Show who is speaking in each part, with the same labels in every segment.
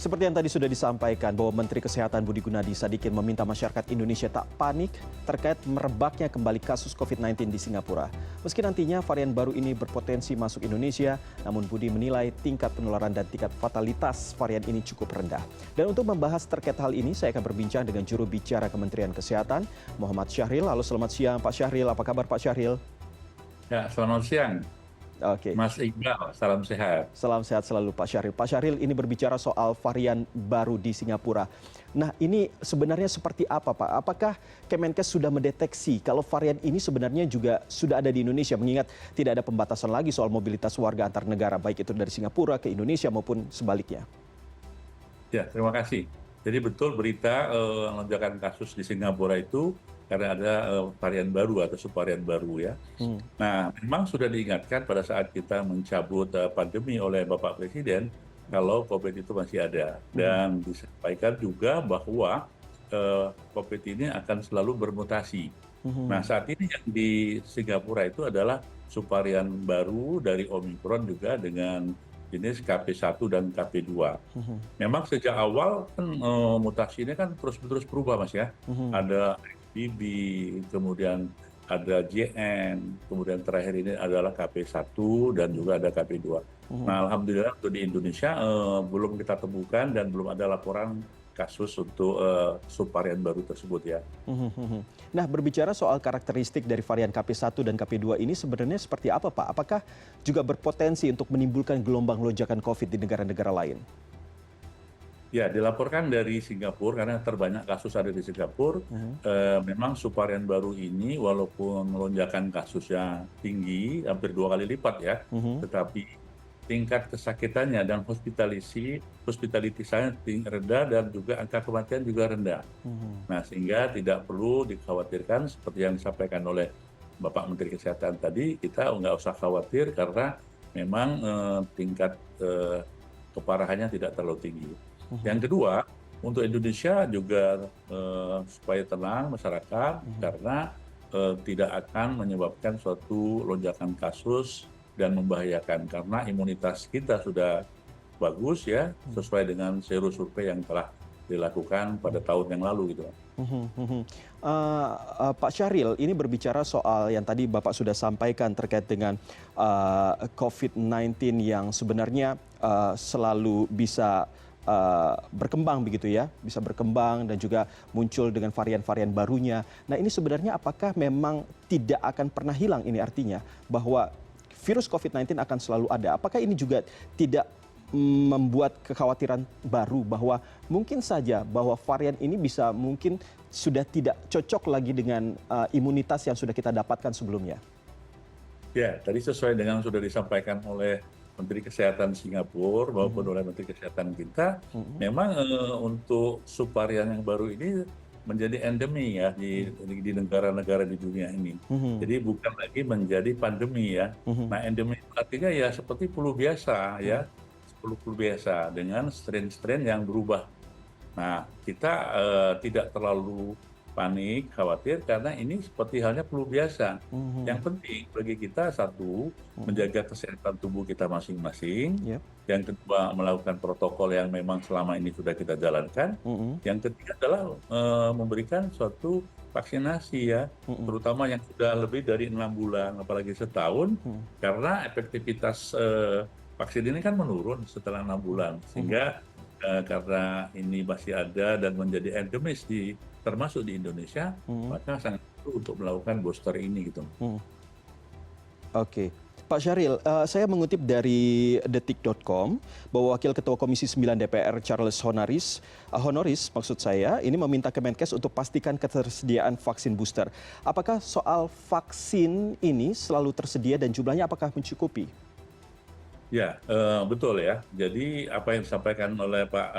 Speaker 1: Seperti yang tadi sudah disampaikan bahwa Menteri Kesehatan Budi Gunadi Sadikin meminta masyarakat Indonesia tak panik terkait merebaknya kembali kasus COVID-19 di Singapura. Meski nantinya varian baru ini berpotensi masuk Indonesia, namun Budi menilai tingkat penularan dan tingkat fatalitas varian ini cukup rendah. Dan untuk membahas terkait hal ini, saya akan berbincang dengan juru bicara Kementerian Kesehatan, Muhammad Syahril. Halo, selamat siang Pak Syahril. Apa kabar Pak Syahril?
Speaker 2: Ya, selamat siang,
Speaker 1: Oke.
Speaker 2: Mas Iqbal. Salam sehat.
Speaker 1: Salam sehat selalu Pak Syahril. Pak Syahril, ini berbicara soal varian baru di Singapura. Nah, ini sebenarnya seperti apa Pak? Apakah Kemenkes sudah mendeteksi kalau varian ini sebenarnya juga sudah ada di Indonesia, mengingat tidak ada pembatasan lagi soal mobilitas warga antar negara, baik itu dari Singapura ke Indonesia maupun sebaliknya?
Speaker 2: Ya, terima kasih. Jadi betul berita lonjakan kasus di Singapura itu karena ada varian baru atau subvarian baru ya. Nah, memang sudah diingatkan pada saat kita mencabut pandemi oleh Bapak Presiden kalau COVID itu masih ada. Dan disampaikan juga bahwa COVID ini akan selalu bermutasi. Nah, saat ini yang di Singapura itu adalah subvarian baru dari Omicron juga dengan jenis KP1 dan KP2. Memang sejak awal kan mutasi ini kan terus-menerus berubah Mas ya. Ada XBB, kemudian ada JN, kemudian terakhir ini adalah KP1 dan juga ada KP2. Nah, alhamdulillah untuk di Indonesia belum kita temukan dan belum ada laporan kasus untuk subvarian baru tersebut ya.
Speaker 1: Nah, berbicara soal karakteristik dari varian KP1 dan KP2 ini sebenarnya seperti apa Pak? Apakah juga berpotensi untuk menimbulkan gelombang lonjakan COVID di negara-negara lain?
Speaker 2: Ya, dilaporkan dari Singapura karena terbanyak kasus ada di Singapura. Memang subvarian baru ini walaupun lonjakan kasusnya tinggi, hampir 2 kali lipat ya, tetapi tingkat kesakitannya dan hospitalitasnya rendah dan juga angka kematian juga rendah. Nah, sehingga tidak perlu dikhawatirkan seperti yang disampaikan oleh Bapak Menteri Kesehatan tadi, kita nggak usah khawatir karena memang tingkat keparahannya tidak terlalu tinggi. Yang kedua, untuk Indonesia juga supaya tenang masyarakat karena tidak akan menyebabkan suatu lonjakan kasus dan membahayakan karena imunitas kita sudah bagus ya, sesuai dengan sero survei yang telah dilakukan pada tahun yang lalu gitu.
Speaker 1: Pak Syahril, ini berbicara soal yang tadi Bapak sudah sampaikan terkait dengan COVID-19 yang sebenarnya selalu bisa berkembang begitu ya, bisa berkembang dan juga muncul dengan varian-varian barunya. Nah, ini sebenarnya apakah memang tidak akan pernah hilang, ini artinya bahwa virus COVID-19 akan selalu ada? Apakah ini juga tidak membuat kekhawatiran baru bahwa mungkin saja bahwa varian ini bisa mungkin sudah tidak cocok lagi dengan imunitas yang sudah kita dapatkan sebelumnya?
Speaker 2: Ya, tadi sesuai dengan sudah disampaikan oleh Menteri Kesehatan Singapura maupun oleh Menteri Kesehatan kita, memang untuk subvarian yang baru ini menjadi endemi ya di negara-negara di dunia ini. Jadi bukan lagi menjadi pandemi ya. Nah, endemi itu artinya ya seperti flu biasa ya, flu biasa dengan strain-strain yang berubah. Nah, kita tidak terlalu panik, khawatir karena ini seperti halnya flu biasa. Yang penting bagi kita satu, menjaga kesehatan tubuh kita masing-masing. Yang kedua, melakukan protokol yang memang selama ini sudah kita jalankan. Yang ketiga adalah memberikan suatu vaksinasi ya, terutama yang sudah lebih dari 6 bulan, apalagi setahun, karena efektivitas vaksin ini kan menurun setelah 6 bulan, sehingga karena ini masih ada dan menjadi endemis termasuk di Indonesia, maka sangat perlu untuk melakukan booster ini gitu.
Speaker 1: Oke. Pak Syahril, saya mengutip dari detik.com bahwa Wakil Ketua Komisi 9 DPR Charles Honoris maksud saya, ini meminta Kemenkes untuk pastikan ketersediaan vaksin booster. Apakah soal vaksin ini selalu tersedia dan jumlahnya apakah mencukupi?
Speaker 2: Ya, betul ya. Jadi apa yang disampaikan oleh Pak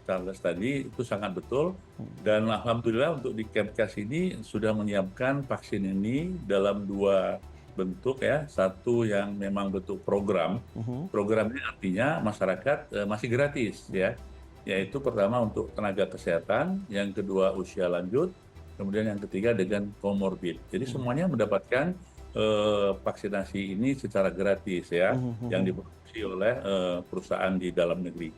Speaker 2: Charles tadi itu sangat betul. Dan alhamdulillah untuk di Kemenkes ini sudah menyiapkan vaksin ini dalam 2 bentuk ya. Satu yang memang bentuk program. Program ini artinya masyarakat masih gratis ya. Yaitu pertama untuk tenaga kesehatan, yang kedua usia lanjut, kemudian yang ketiga dengan comorbid. Jadi semuanya mendapatkan vaksinasi ini secara gratis ya, yang diproduksi oleh perusahaan di dalam negeri.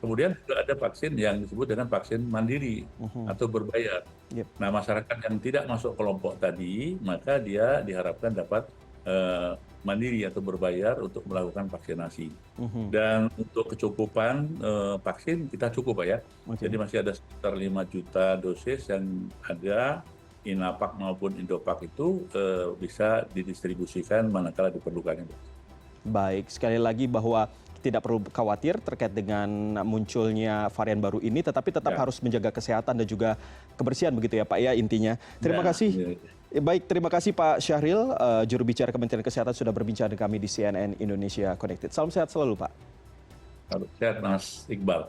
Speaker 2: Kemudian juga ada vaksin yang disebut dengan vaksin mandiri atau berbayar.
Speaker 1: Yep.
Speaker 2: Nah, masyarakat yang tidak masuk kelompok tadi, maka dia diharapkan dapat mandiri atau berbayar untuk melakukan vaksinasi. Dan untuk kecukupan vaksin kita cukup Pak ya. Jadi masih ada sekitar 5 juta dosis yang ada, Inapak maupun Indopak itu bisa didistribusikan manakala diperlukannya.
Speaker 1: Baik, sekali lagi bahwa tidak perlu khawatir terkait dengan munculnya varian baru ini, tetapi tetap harus menjaga kesehatan dan juga kebersihan begitu ya Pak ya intinya. Terima kasih. Baik, terima kasih Pak Syahril, juru bicara Kementerian Kesehatan sudah berbincang dengan kami di CNN Indonesia Connected. Salam sehat selalu Pak.
Speaker 2: Salam sehat Mas Iqbal.